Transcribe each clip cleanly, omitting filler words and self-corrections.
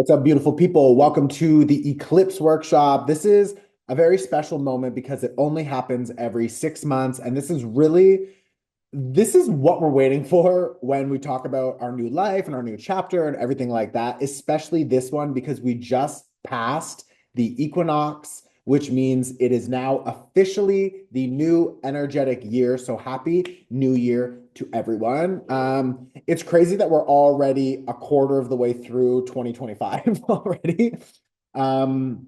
What's up, beautiful people? Welcome to the Eclipse workshop. This is a very special moment because it only happens every 6 months. And this is what we're waiting for when we talk about our new life and our new chapter and everything like that, especially this one because we just passed the equinox, which means it is now officially the new energetic year. So happy new year to everyone. It's crazy that we're already a quarter of the way through 2025 already. Um,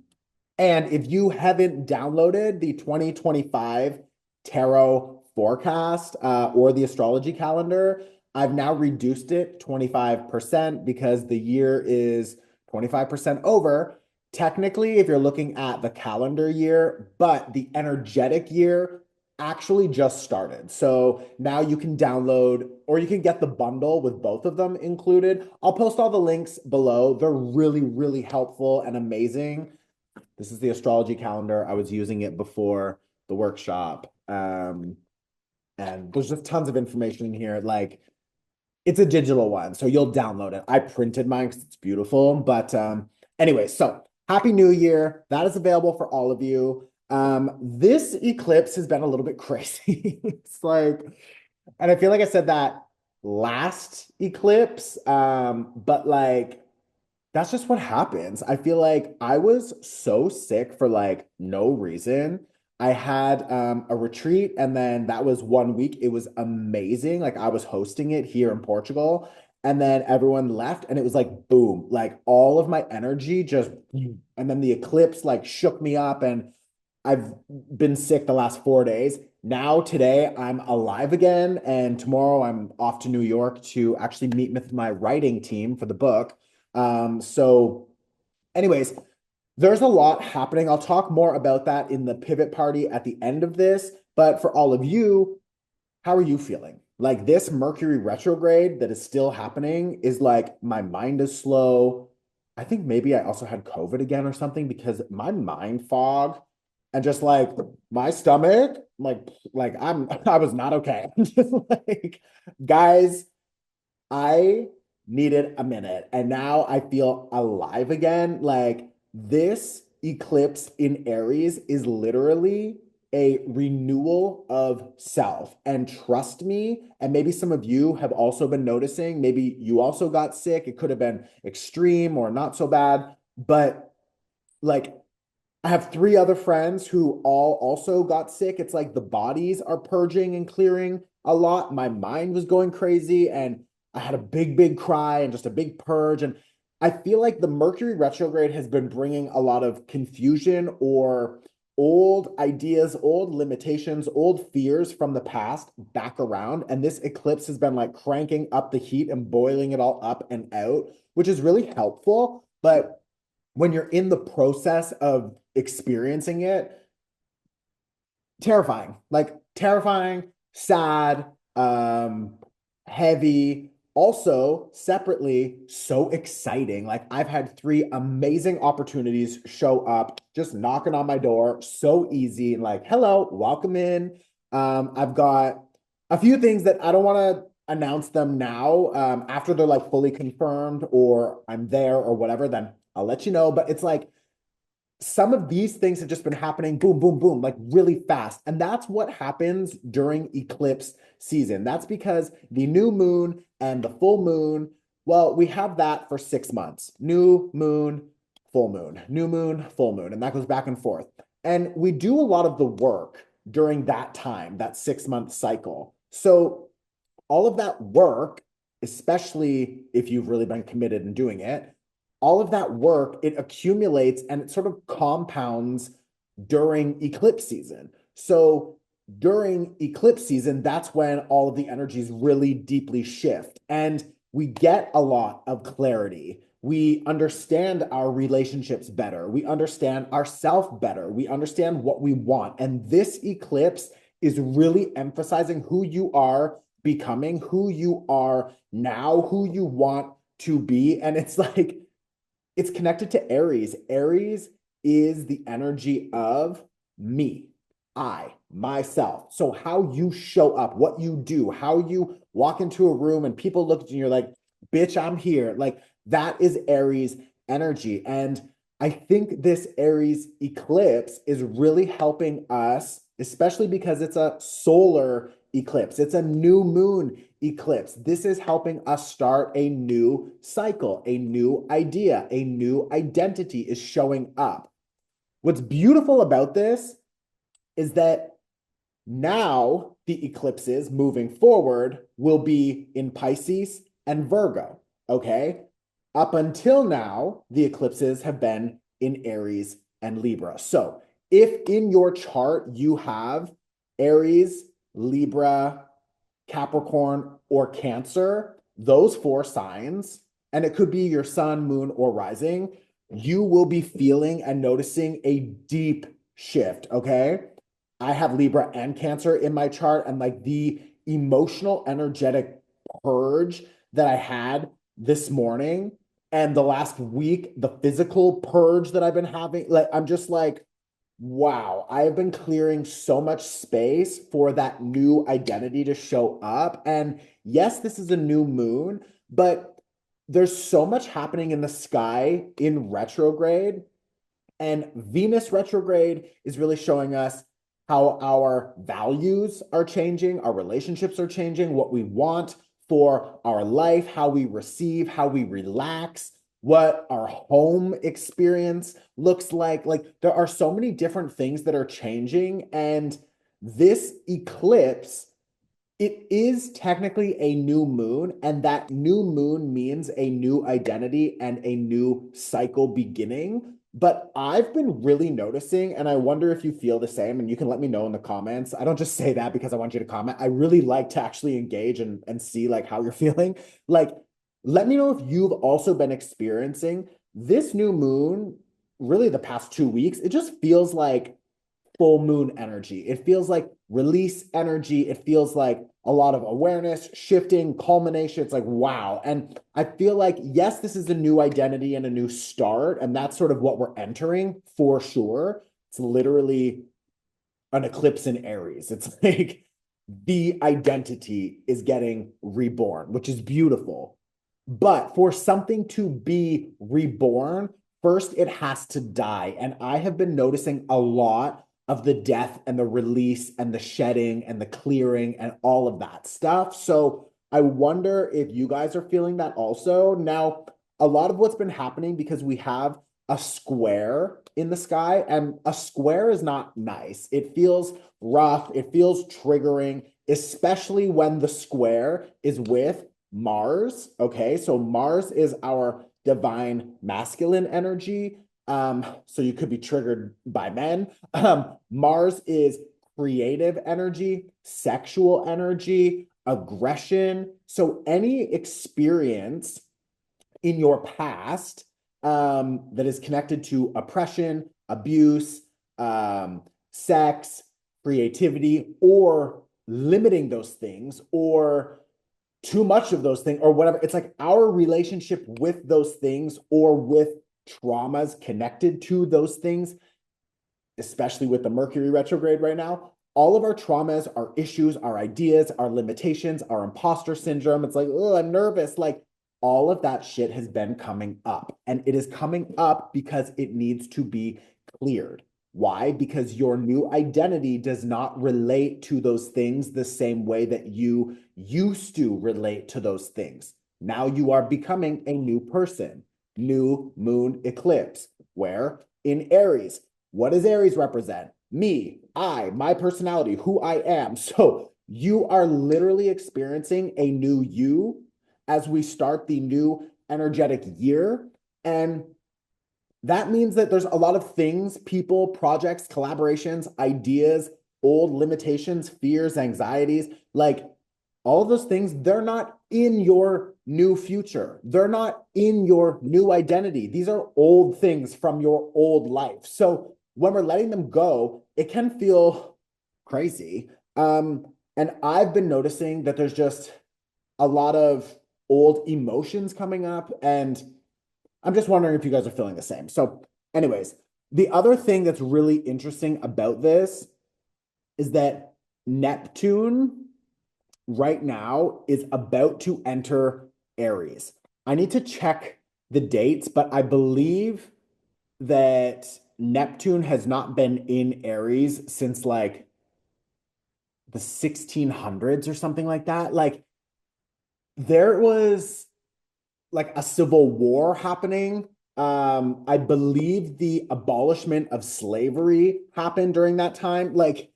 and if you haven't downloaded the 2025 tarot forecast or the astrology calendar, I've now reduced it 25% because the year is 25% over. Technically, if you're looking at the calendar year, but the energetic year actually just started. So now you can download or you can get the bundle with both of them included. I'll post all the links below. They're really, really helpful and amazing. This is the astrology calendar. I was using it before the workshop. And there's just tons of information in here. Like it's a digital one, so you'll download it. I printed mine because it's beautiful. But anyway, so happy new year. That is available for all of you. This eclipse has been a little bit crazy. It's like, and I feel like I said that last eclipse, but like that's just what happens. I feel like I was so sick for like no reason. I had a retreat and then that was 1 week. It was amazing. Like I was hosting it here in Portugal and then everyone left and it was like boom, like all of my energy just and then the eclipse like shook me up and I've been sick the last 4 days. Now today I'm alive again and tomorrow I'm off to New York to actually meet with my writing team for the book. So anyways, there's a lot happening. I'll talk more about that in the pivot party at the end of this. But for all of you, how are you feeling? Like this Mercury retrograde that is still happening is like my mind is slow. I think maybe I also had COVID again or something because my mind fog and just like my stomach, I was not okay. I'm just like, guys, I needed a minute and now I feel alive again. Like this eclipse in Aries is literally a renewal of self. And trust me, and maybe some of you have also been noticing, maybe you also got sick. It could have been extreme or not so bad, but like I have three other friends who all also got sick. It's like the bodies are purging and clearing a lot. My mind was going crazy and I had a big, big cry and just a big purge. And I feel like the Mercury retrograde has been bringing a lot of confusion or old ideas, old limitations, old fears from the past back around. And this eclipse has been like cranking up the heat and boiling it all up and out, which is really helpful. But when you're in the process of experiencing it, terrifying, sad, heavy, also separately, so exciting. Like I've had three amazing opportunities show up, just knocking on my door, so easy and like, hello, welcome in. I've got a few things that I don't want to announce them now. After they're like fully confirmed or I'm there or whatever, then I'll let you know. But it's like some of these things have just been happening boom, boom, boom, like really fast. And that's what happens during eclipse season. That's because the new moon and the full moon, well, we have that for 6 months. New moon, full moon, new moon, full moon. And that goes back and forth. And we do a lot of the work during that time, that 6 month cycle. So all of that work, especially if you've really been committed in doing it, all of that work, it accumulates and it sort of compounds during eclipse season. So during eclipse season, that's when all of the energies really deeply shift. And we get a lot of clarity. We understand our relationships better. We understand ourselves better. We understand what we want. And this eclipse is really emphasizing who you are becoming, who you are now, who you want to be. And it's like, it's connected to Aries. Aries is the energy of me, I, myself. So how you show up, what you do, how you walk into a room and people look at you and you're like, bitch, I'm here. Like that is Aries energy. And I think this Aries eclipse is really helping us, especially because it's a solar eclipse. It's a new moon eclipse. This is helping us start a new cycle, a new idea, a new identity is showing up. What's beautiful about this is that now the eclipses moving forward will be in Pisces and Virgo, okay? Up until now, the eclipses have been in Aries and Libra. So if in your chart you have Aries, Libra, Capricorn, or Cancer, those four signs, and it could be your sun, moon, or rising, you will be feeling and noticing a deep shift, okay? I have Libra and Cancer in my chart, and like the emotional, energetic purge that I had this morning and the last week, the physical purge that I've been having, like, I'm just like, wow, I have been clearing so much space for that new identity to show up. And yes, this is a new moon, but there's so much happening in the sky in retrograde. And Venus retrograde is really showing us how our values are changing, our relationships are changing, what we want for our life, how we receive, how we relax, what our home experience looks like. Like there are so many different things that are changing. And this eclipse, it is technically a new moon, and that new moon means a new identity and a new cycle beginning. But I've been really noticing, and I wonder if you feel the same, and you can let me know in the comments. I don't just say that because I want you to comment. I really like to actually engage and see like how you're feeling. Like, let me know if you've also been experiencing this new moon, really the past 2 weeks. It just feels like full moon energy. It feels like release energy. It feels like a lot of awareness, shifting, culmination. It's like, wow. And I feel like, yes, this is a new identity and a new start. And that's sort of what we're entering for sure. It's literally an eclipse in Aries. It's like the identity is getting reborn, which is beautiful. But for something to be reborn, first it has to die. And I have been noticing a lot of the death and the release and the shedding and the clearing and all of that stuff. So I wonder if you guys are feeling that also. Now, a lot of what's been happening because we have a square in the sky, and a square is not nice. It feels rough, it feels triggering, especially when the square is with Mars. Okay, so Mars is our divine masculine energy. So you could be triggered by men. Mars is creative energy, sexual energy, aggression. So any experience in your past that is connected to oppression, abuse, sex, creativity, or limiting those things, or too much of those things, or whatever. It's like our relationship with those things or with traumas connected to those things, especially with the Mercury retrograde right now. All of our traumas, our issues, our ideas, our limitations, our imposter syndrome. It's like, oh, I'm nervous. Like all of that shit has been coming up, and it is coming up because it needs to be cleared. Why? Because your new identity does not relate to those things the same way that you used to relate to those things. Now you are becoming a new person. New moon eclipse, where in Aries, what does Aries represent? Me, my personality, who I am. So you are literally experiencing a new you as we start the new energetic year. And that means that there's a lot of things, people, projects, collaborations, ideas, old limitations, fears, anxieties, like all of those things, they're not in your new future. They're not in your new identity. These are old things from your old life. So when we're letting them go, it can feel crazy. And I've been noticing that there's just a lot of old emotions coming up, and I'm just wondering if you guys are feeling the same. So anyways, the other thing that's really interesting about this is that Neptune right now is about to enter Aries. I need to check the dates, but I believe that Neptune has not been in Aries since like the 1600s or something like that. Like there was like a civil war happening. I believe the abolishment of slavery happened during that time. Like,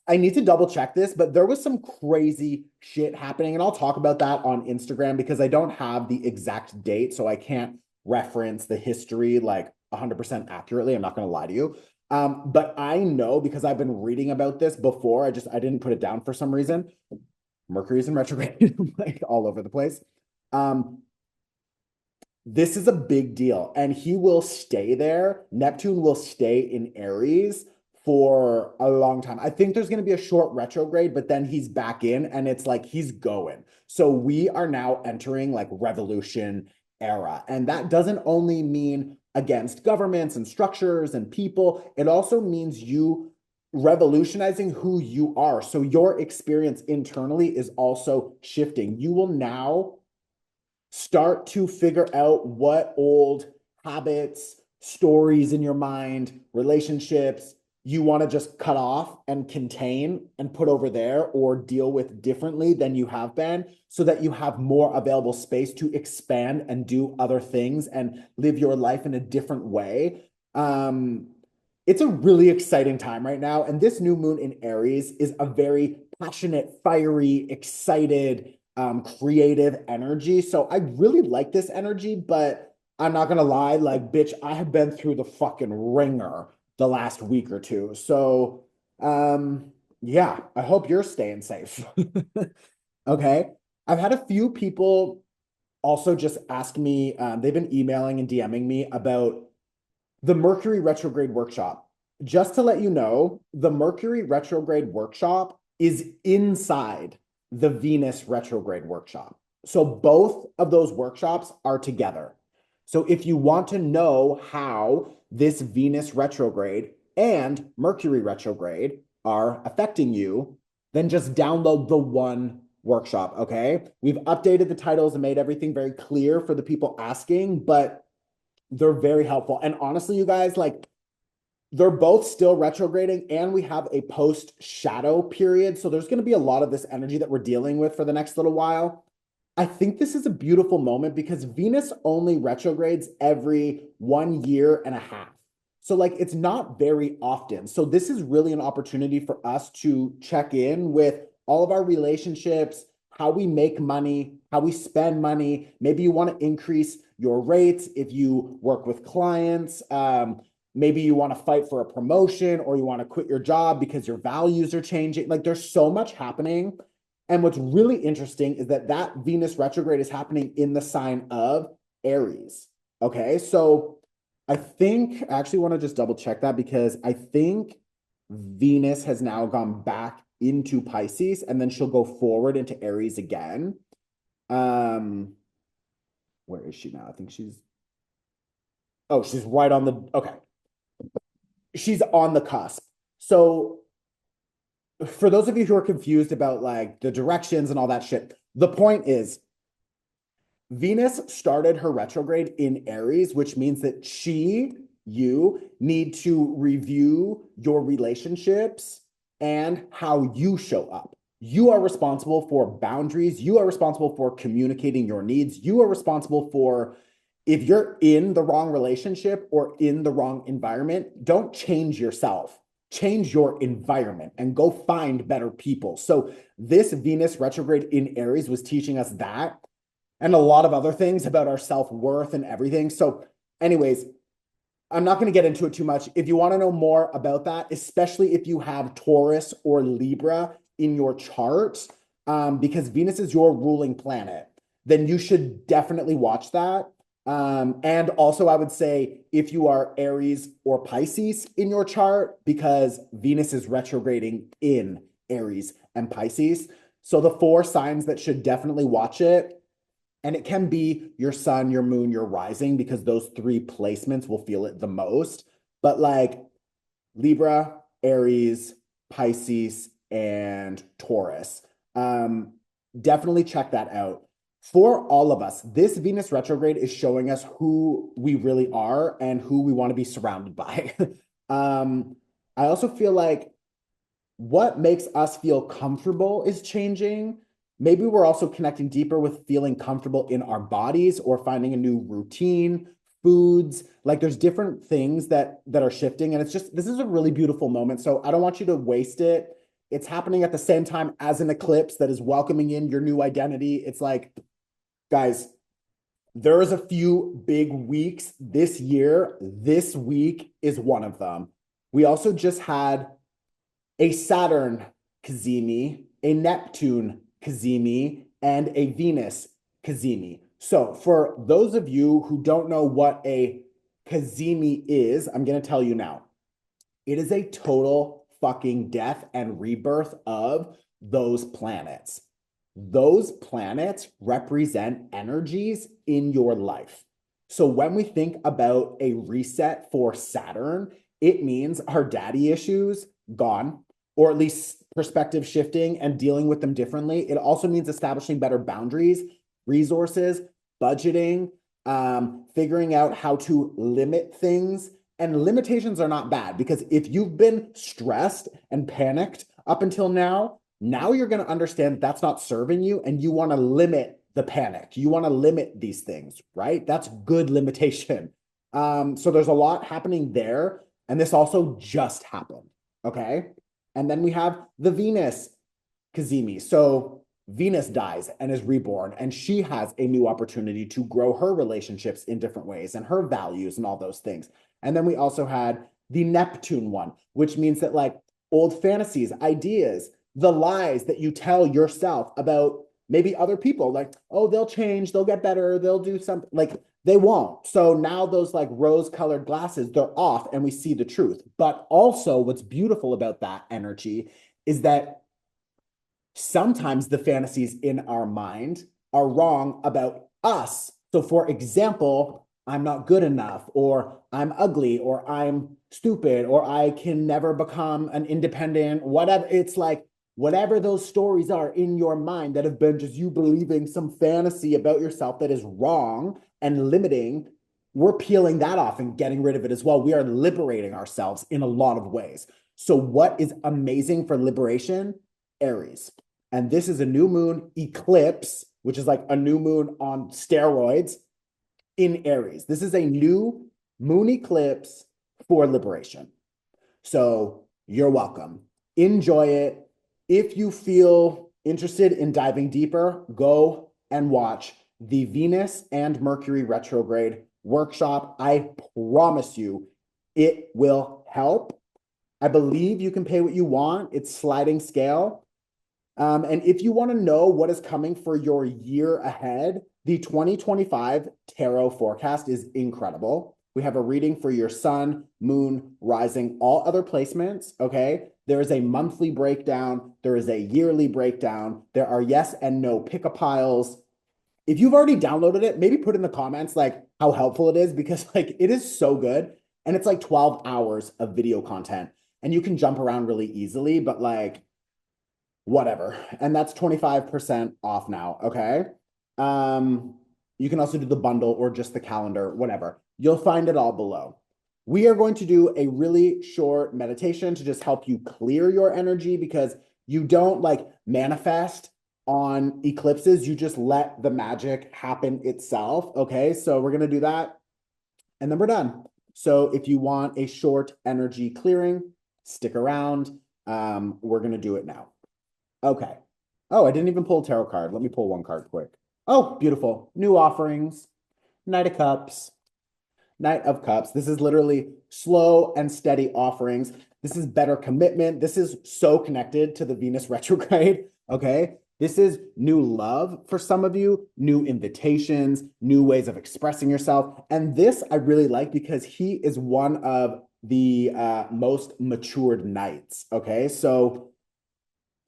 I need to double check this, but there was some crazy shit happening, and I'll talk about that on Instagram because I don't have the exact date, so I can't reference the history like 100% accurately. I'm not going to lie to you. But I know because I've been reading about this before. I didn't put it down for some reason. Mercury's in retrograde, like all over the place. Um, this is a big deal, and he will stay there. Neptune will stay in Aries for a long time. I think there's going to be a short retrograde, but then he's back in, and it's like he's going. So we are now entering like revolution era. And that doesn't only mean against governments and structures and people, it also means you revolutionizing who you are. So your experience internally is also shifting. You will now start to figure out what old habits, stories in your mind, relationships you want to just cut off and contain and put over there or deal with differently than you have been so that you have more available space to expand and do other things and live your life in a different way. It's a really exciting time right now. And this new moon in Aries is a very passionate, fiery, excited, creative energy. So I really like this energy, but I'm not gonna lie, like, bitch, I have been through the fucking ringer the last week or two. So, yeah, I hope you're staying safe. Okay. I've had a few people also just ask me, they've been emailing and DMing me about the Mercury retrograde workshop. Just to let you know, the Mercury retrograde workshop is inside the Venus retrograde workshop. So both of those workshops are together. So if you want to know how this Venus retrograde and Mercury retrograde are affecting you, then just download the one workshop, okay? We've updated the titles and made everything very clear for the people asking, but they're very helpful. And honestly, you guys, like, they're both still retrograding and we have a post shadow period. So there's going to be a lot of this energy that we're dealing with for the next little while. I think this is a beautiful moment because Venus only retrogrades every 1 year and a half. So like it's not very often. So this is really an opportunity for us to check in with all of our relationships, how we make money, how we spend money. Maybe you want to increase your rates if you work with clients. Maybe you want to fight for a promotion or you want to quit your job because your values are changing. Like there's so much happening. And what's really interesting is that that Venus retrograde is happening in the sign of Aries. Okay, so I think I actually want to just double check that because I think Venus has now gone back into Pisces and then she'll go forward into Aries again. Where is she now? I think she's right on the, okay. She's on the cusp. So for those of you who are confused about like the directions and all that shit, the point is Venus started her retrograde in Aries, which means that you need to review your relationships and how you show up. You are responsible for boundaries. You are responsible for communicating your needs. You are responsible for if you're in the wrong relationship or in the wrong environment, don't change yourself. Change your environment and go find better people. So this Venus retrograde in Aries was teaching us that and a lot of other things about our self-worth and everything. So anyways, I'm not going to get into it too much. If you want to know more about that, especially if you have Taurus or Libra in your chart, because Venus is your ruling planet, then you should definitely watch that. And also I would say if you are Aries or Pisces in your chart, because Venus is retrograding in Aries and Pisces. So the 4 signs that should definitely watch it, and it can be your sun, your moon, your rising, because those 3 placements will feel it the most. But like Libra, Aries, Pisces, and Taurus. Definitely check that out. For all of us, this Venus retrograde is showing us who we really are and who we want to be surrounded by. um, I also feel like what makes us feel comfortable is changing. Maybe we're also connecting deeper with feeling comfortable in our bodies or finding a new routine, foods. Like there's different things that are shifting, and it's just this is a really beautiful moment. So I don't want you to waste it. It's happening at the same time as an eclipse that is welcoming in your new identity. It's like, guys, there is a few big weeks this year. This week is one of them. We also just had a Saturn Cazimi, a Neptune Cazimi, and a Venus Cazimi. So for those of you who don't know what a Cazimi is, I'm going to tell you now. It is a total fucking death and rebirth of those planets. Those planets represent energies in your life. So when we think about a reset for Saturn, it means our daddy issues gone, or at least perspective shifting and dealing with them differently. It also means establishing better boundaries, resources, budgeting, figuring out how to limit things. And limitations are not bad, because if you've been stressed and panicked up until now, now you're going to understand that's not serving you, and you want to limit the panic. You want to limit these things, right? That's good limitation. So there's a lot happening there. And this also just happened. Okay. And then we have the Venus Cazimi. So Venus dies and is reborn, and she has a new opportunity to grow her relationships in different ways and her values and all those things. And then we also had the Neptune one, which means that like old fantasies, ideas, the lies that you tell yourself about maybe other people, like, oh, they'll change, they'll get better, they'll do something, like they won't. So now those like rose-colored glasses, they're off and we see the truth. But also what's beautiful about that energy is that sometimes the fantasies in our mind are wrong about us. So for example, I'm not good enough, or I'm ugly, or I'm stupid, or I can never become an independent, whatever. It's like, whatever those stories are in your mind that have been just you believing some fantasy about yourself that is wrong and limiting, we're peeling that off and getting rid of it as well. We are liberating ourselves in a lot of ways. So what is amazing for liberation? Aries. And this is a new moon eclipse, which is like a new moon on steroids in Aries. This is a new moon eclipse for liberation. So you're welcome. Enjoy it. If you feel interested in diving deeper, go and watch the Venus and Mercury retrograde workshop. I promise you it will help. I believe you can pay what you want. It's sliding scale. And if you want to know what is coming for your year ahead, the 2025 tarot forecast is incredible. We have a reading for your sun, moon, rising, all other placements, okay? There is a monthly breakdown. There is a yearly breakdown. There are yes and no pick-a-piles. If you've already downloaded it, maybe put in the comments like how helpful it is, because like it is so good. And it's like 12 hours of video content, and you can jump around really easily, but like whatever. And that's 25% off now, okay? You can also do the bundle or just the calendar, whatever. You'll find it all below. We are going to do a really short meditation to just help you clear your energy, because you don't like manifest on eclipses. You just let the magic happen itself, okay? So we're going to do that, and then we're done. So if you want a short energy clearing, stick around. We're going to do it now. Okay. Oh, I didn't even pull a tarot card. Let me pull one card quick. Oh, beautiful. New offerings. Knight of Cups. Knight of Cups. This is literally slow and steady offerings. This is better commitment. This is so connected to the Venus retrograde. Okay. This is new love for some of you, new invitations, new ways of expressing yourself. And this I really like, because he is one of the most matured knights. Okay. So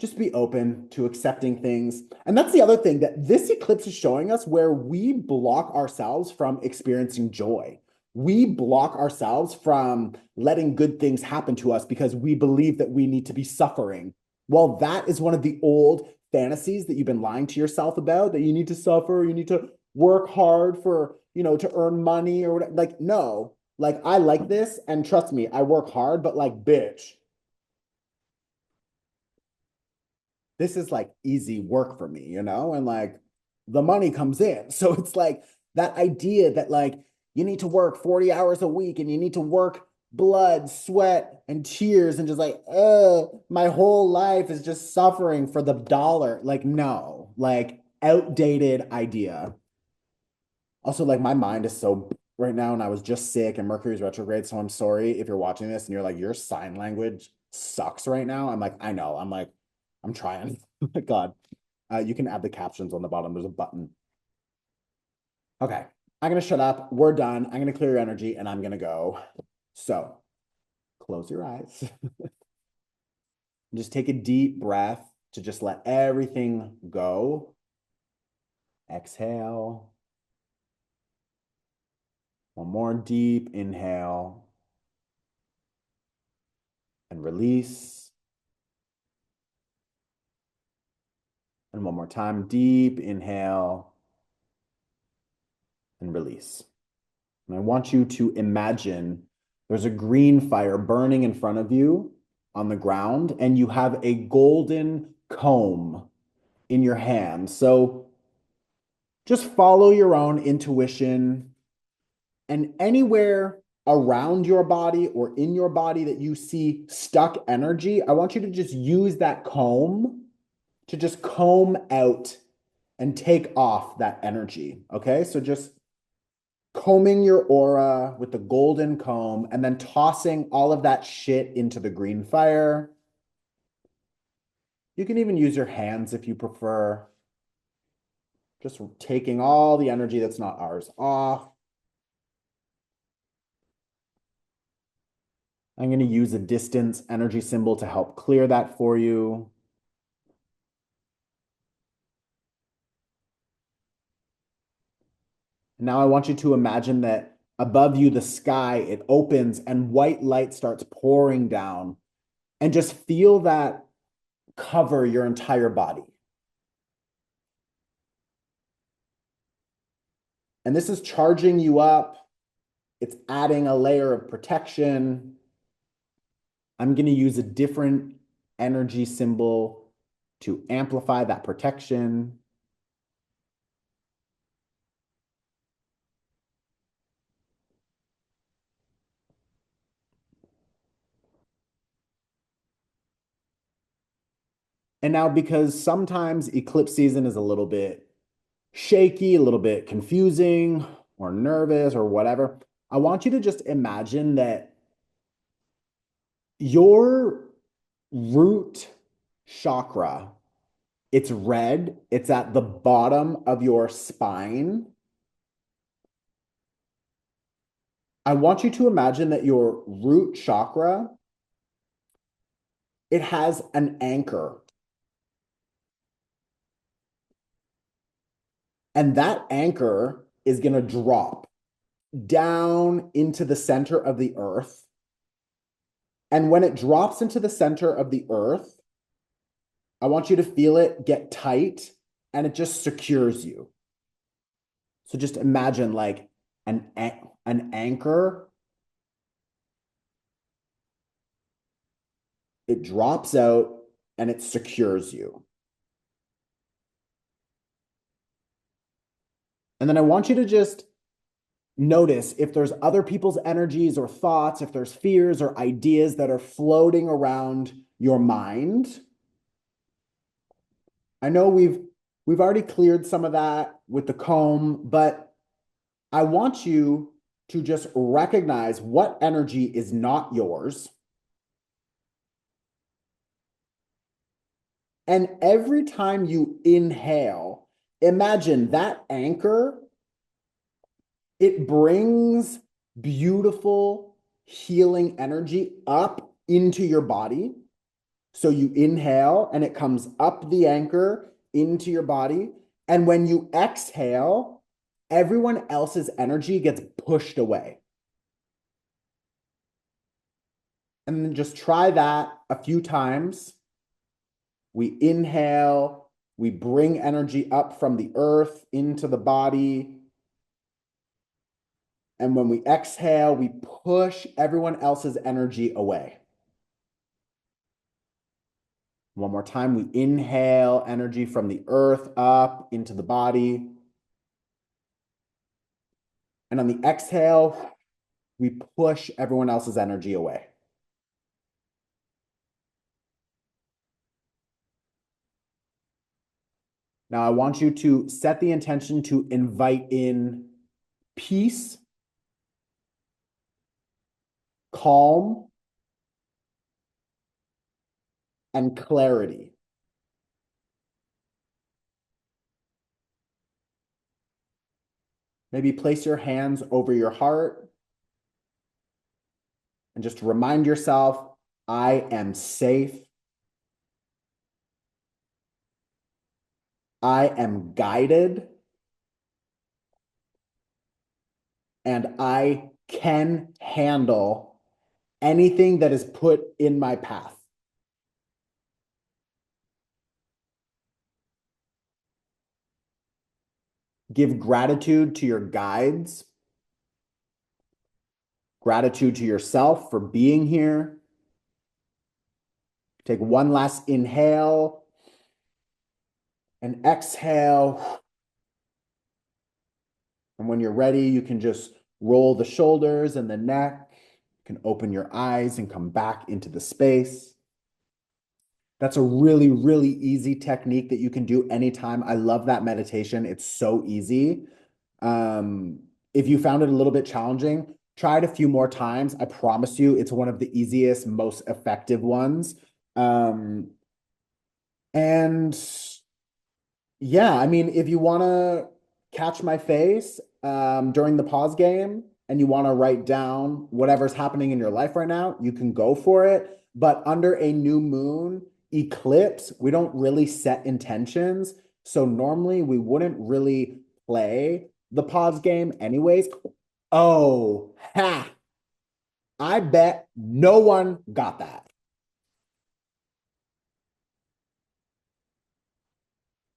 just be open to accepting things. And that's the other thing that this eclipse is showing us, where we block ourselves from experiencing joy. We block ourselves from letting good things happen to us because we believe that we need to be suffering. Well, that is one of the old fantasies that you've been lying to yourself about, that you need to suffer, you need to work hard for, to earn money or whatever. Like, no, like I like this. And trust me, I work hard, but like, bitch, this is like easy work for me, and like the money comes in. So it's like that idea that like you need to work 40 hours a week and you need to work blood, sweat, and tears and just like, my whole life is just suffering for the dollar. Like, no, like outdated idea. Also, like my mind is so right now, and I was just sick and Mercury's retrograde. So I'm sorry if you're watching this and you're like, your sign language sucks right now. I'm like, I know. I'm like, I'm trying. My God. You can add the captions on the bottom. There's a button. Okay. I'm going to shut up. We're done. I'm going to clear your energy and I'm going to go. So close your eyes. Just take a deep breath to just let everything go. Exhale. One more deep inhale and release. And one more time, deep inhale and release. And I want you to imagine there's a green fire burning in front of you on the ground, and you have a golden comb in your hand. So just follow your own intuition, and anywhere around your body or in your body that you see stuck energy, I want you to just use that comb to just comb out and take off that energy. Okay. So just combing your aura with the golden comb and then tossing all of that shit into the green fire. You can even use your hands if you prefer. Just taking all the energy that's not ours off. I'm going to use a distance energy symbol to help clear that for you. Now I want you to imagine that above you, the sky, it opens and white light starts pouring down, and just feel that cover your entire body. And this is charging you up. It's adding a layer of protection. I'm going to use a different energy symbol to amplify that protection. And now, because sometimes eclipse season is a little bit shaky, a little bit confusing or nervous or whatever, I want you to just imagine that your root chakra, it's red, it's at the bottom of your spine. I want you to imagine that your root chakra, it has an anchor. And that anchor is going to drop down into the center of the earth. And when it drops into the center of the earth, I want you to feel it get tight and it just secures you. So just imagine like an anchor. It drops out and it secures you. And then I want you to just notice if there's other people's energies or thoughts, if there's fears or ideas that are floating around your mind. I know we've already cleared some of that with the comb, but I want you to just recognize what energy is not yours. And every time you inhale, imagine that anchor, it brings beautiful healing energy up into your body. So you inhale and it comes up the anchor into your body. And when you exhale, everyone else's energy gets pushed away. And then just try that a few times. We inhale We bring energy up from the earth into the body. And when we exhale, we push everyone else's energy away. One more time, we inhale energy from the earth up into the body. And on the exhale, we push everyone else's energy away. Now, I want you to set the intention to invite in peace, calm, and clarity. Maybe place your hands over your heart and just remind yourself, I am safe. I am guided. And I can handle anything that is put in my path. Give gratitude to your guides, gratitude to yourself for being here. Take one last inhale and exhale. And when you're ready, you can just roll the shoulders and the neck. You can open your eyes and come back into the space. That's a really, really easy technique that you can do anytime. I love that meditation. It's so easy. If you found it a little bit challenging, try it a few more times. I promise you, it's one of the easiest, most effective ones. And yeah, I mean, if you want to catch my face during the pause game and you want to write down whatever's happening in your life right now, you can go for it. But under a new moon eclipse, we don't really set intentions. So normally we wouldn't really play the pause game anyways. Oh, ha. I bet no one got that.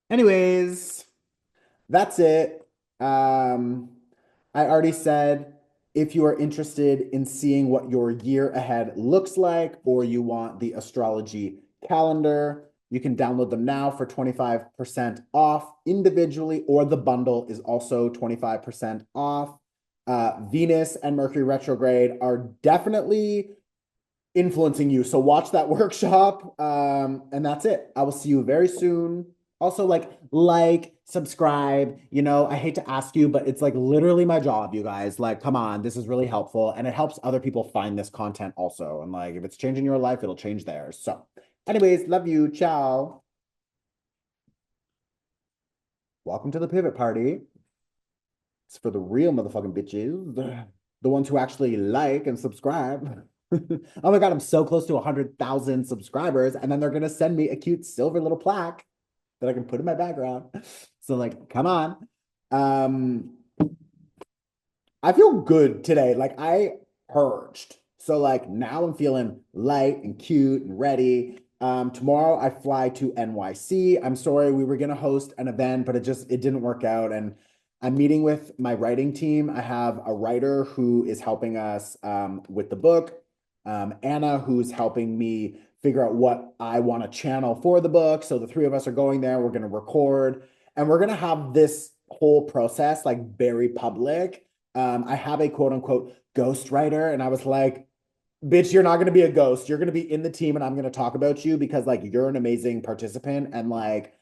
Anyways, that's it. I already said if you are interested in seeing what your year ahead looks like, or you want the astrology calendar, you can download them now for 25% off individually, or the bundle is also 25% off. Venus and Mercury retrograde are definitely influencing you. So watch that workshop. And that's it. I will see you very soon. Also, subscribe. You know, I hate to ask you, but it's like literally my job, you guys. Like, come on, this is really helpful. And it helps other people find this content also. And like, if it's changing your life, it'll change theirs. So, anyways, love you. Ciao. Welcome to the pivot party. It's for the real motherfucking bitches, the ones who actually like and subscribe. Oh my God, I'm so close to 100,000 subscribers. And then they're going to send me a cute silver little plaque that I can put in my background. So like, come on. I feel good today. Like I purged. So like now I'm feeling light and cute and ready. Tomorrow I fly to NYC. I'm sorry, we were gonna host an event, but it didn't work out. And I'm meeting with my writing team. I have a writer who is helping us with the book. Anna, who's helping me figure out what I want to channel for the book. So the three of us are going there. We're gonna record, and we're gonna have this whole process like very public. I have a quote unquote ghostwriter, and I was like, bitch, you're not going to be a ghost. You're going to be in the team, and I'm going to talk about you because like you're an amazing participant. And like,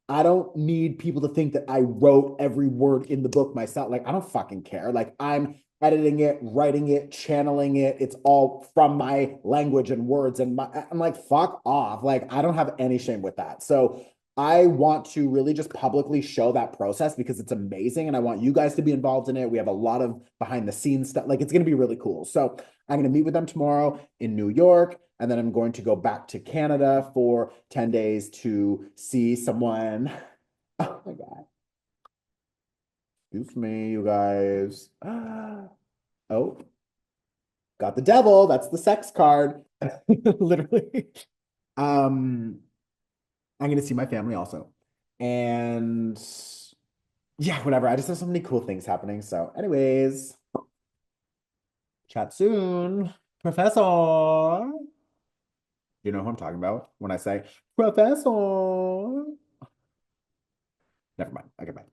I don't need people to think that I wrote every word in the book myself. Like, I don't fucking care. Like, I'm editing it, writing it, channeling it. It's all from my language and words. And I'm like, fuck off. Like, I don't have any shame with that. So I want to really just publicly show that process because it's amazing. And I want you guys to be involved in it. We have a lot of behind the scenes stuff. Like, it's going to be really cool. So I'm going to meet with them tomorrow in New York. And then I'm going to go back to Canada for 10 days to see someone. Oh my God. Excuse me, you guys. Oh, got the devil. That's the sex card. Literally. I'm going to see my family also. And yeah, whatever. I just have so many cool things happening. So, anyways, chat soon. Professor. You know who I'm talking about when I say professor. Never mind. Okay, bye.